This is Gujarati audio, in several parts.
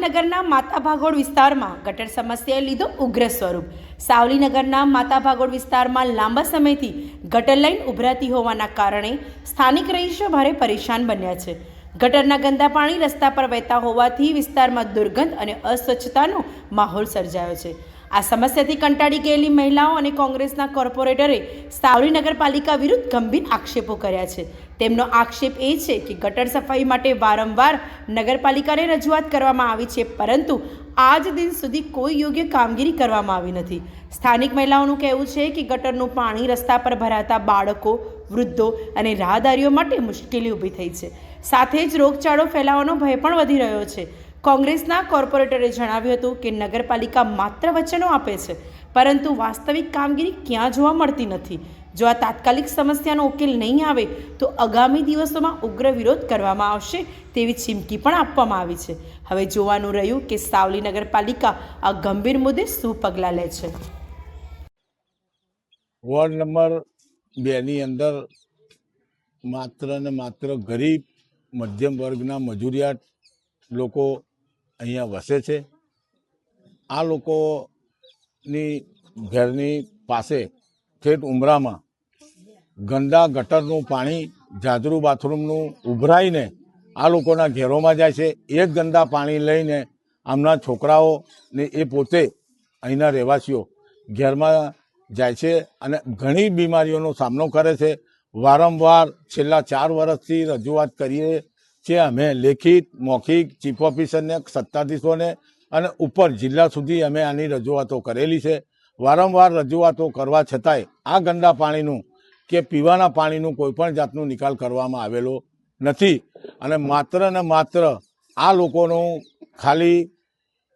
સાવલીનગરના માતા ભાગોળ વિસ્તારમાં ગટર સમસ્યાએ લીધો ઉગ્ર સ્વરૂપ। સાવલીનગરના માતા ભાગોળ વિસ્તારમાં લાંબા સમયથી ગટર લાઈન ઉભરાતી હોવાના કારણે સ્થાનિક રહીશો ભારે પરેશાન બન્યા છે। ગટરના ગંદા પાણી રસ્તા પર વહેતા હોવાથી વિસ્તારમાં દુર્ગંધ અને અસ્વચ્છતાનો માહોલ સર્જાયો છે। આ સમસ્યાથી કંટાળી ગયેલી મહિલાઓ અને કોંગ્રેસના કોર્પોરેટરે સાવલી નગરપાલિકા વિરુદ્ધ ગંભીર આક્ષેપો કર્યા છે। તેમનો આક્ષેપ એ છે કે ગટર સફાઈ માટે વારંવાર નગરપાલિકાને રજૂઆત કરવામાં આવી છે, પરંતુ આજ દિન સુધી કોઈ યોગ્ય કામગીરી કરવામાં આવી નથી। સ્થાનિક મહિલાઓનું કહેવું છે કે ગટરનું પાણી રસ્તા પર ભરાતા બાળકો, વૃદ્ધો અને રાહદારીઓ માટે મુશ્કેલી ઊભી થઈ છે। સાથે જ રોગચાળો ફેલાવાનો ભય પણ વધી રહ્યો છે। કોંગ્રેસના કોર્પોરેટરે જણાવ્યું હતું કે નગરપાલિકા માત્ર વચનો આપે છે, પરંતુ વાસ્તવિક કામગીરી ક્યાં જોવા મળતી નથી। જો આ તાત્કાલિક સમસ્યાનો ઉકેલ નહીં આવે તો આગામી દિવસોમાં ઉગ્ર વિરોધ કરવામાં આવશે તેવી ચીમકી પણ આપવામાં આવી છે। હવે જોવાનું રહ્યું કે સાવલી નગરપાલિકા આ ગંભીર મુદ્દે શું પગલાં લે છે। વોર્ડ નંબર 2 ની અંદર માત્ર ને માત્ર ગરીબ મધ્યમ વર્ગના મજૂરિયાત લોકો અહીંયા વસે છે। આ લોકોની ઘરની પાસે ઠેઠ ઉમરામાં ગંદા ગટરનું પાણી જાજરૂ બાથરૂમનું ઉભરાઈને આ લોકોના ઘેરોમાં જાય છે। એ જ ગંદા પાણી લઈને આમના છોકરાઓ ને એ પોતે અહીંના રહેવાસીઓ ઘેરમાં જાય છે અને ઘણી બીમારીઓનો સામનો કરે છે। વારંવાર છેલ્લા 4 વર્ષથી રજૂઆત કરીએ છીએ અમે, લેખિત મૌખિક ચીફ ઓફિસરને, સત્તાધીશોને અને ઉપર જિલ્લા સુધી અમે આની રજૂઆતો કરેલી છે। વારંવાર રજૂઆતો કરવા છતાંય આ ગંદા પાણીનું કે પીવાના પાણીનું કોઈ પણ જાતનું નિકાલ કરવામાં આવેલો નથી અને માત્ર ને માત્ર આ લોકોનું ખાલી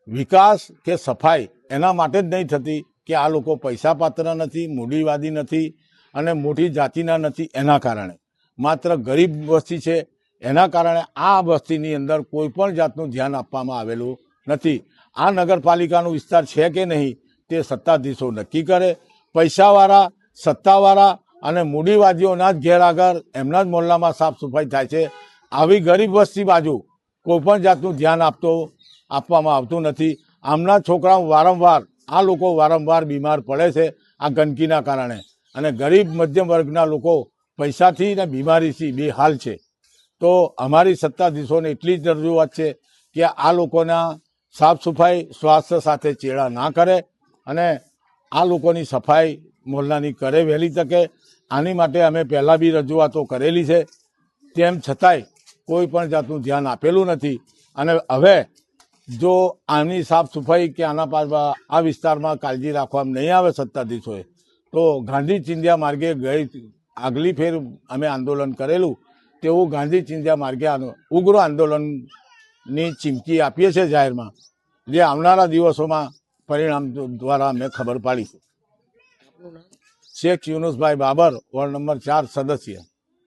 વિકાસ કે સફાઈ એના માટે જ નહીં થતી કે આ લોકો પૈસા પાત્ર નથી, મૂડીવાદી નથી અને મોટી જાતિના નથી। એના કારણે માત્ર ગરીબ વસ્તી છે, એના કારણે આ વસ્તીની અંદર કોઈ પણ જાતનું ધ્યાન આપવામાં આવેલું નથી। આ નગરપાલિકાનો વિસ્તાર છે કે નહીં તે સત્તાધીશો નક્કી કરે। પૈસાવાળા, સત્તાવાળા અને મૂડીવાદીઓના જ ઘેર આગળ એમના જ મોહલ્લામાં સાફ સફાઈ થાય છે। આવી ગરીબ વસ્તી બાજુ કોઈ પણ જાતનું ધ્યાન આપવામાં આવતું નથી। આમના છોકરાઓ વારંવાર, આ લોકો વારંવાર બીમાર પડે છે આ ગંદકીના કારણે અને ગરીબ મધ્યમ વર્ગના લોકો પૈસાથી ને બીમારીથી બેહાલ છે। તો અમારી સત્તાધીશોને એટલી જ રજૂઆત છે કે આ લોકોના સાફ સફાઈ સ્વાસ્થ્ય સાથે ચેડા ના કરે અને આ લોકોની સફાઈ મોહલ્લાની કરે વહેલી તકે। આની માટે અમે પહેલાં બી રજૂઆતો કરેલી છે, તેમ છતાંય કોઈ પણ જાતનું ધ્યાન આપેલું નથી અને હવે જો આની સાફ સફાઈ કે આ વિસ્તારમાં કાળજી રાખવામાં નહીં આવે સત્તાધીશોએ તો ગાંધી ચિંધ્યા માર્ગે આગલી ફેર અમે આંદોલન કરેલું તેવું ગાંધી ચિંધ્યા માર્ગે ઉગ્ર આંદોલનની ચીમકી આપીએ છીએ જાહેરમાં, જે આવનારા દિવસોમાં પરિણામ દ્વારા અમે ખબર પાડીશું। શેખ યુનુસભાઈ બાબર, વોર્ડ નંબર 4 સદસ્ય।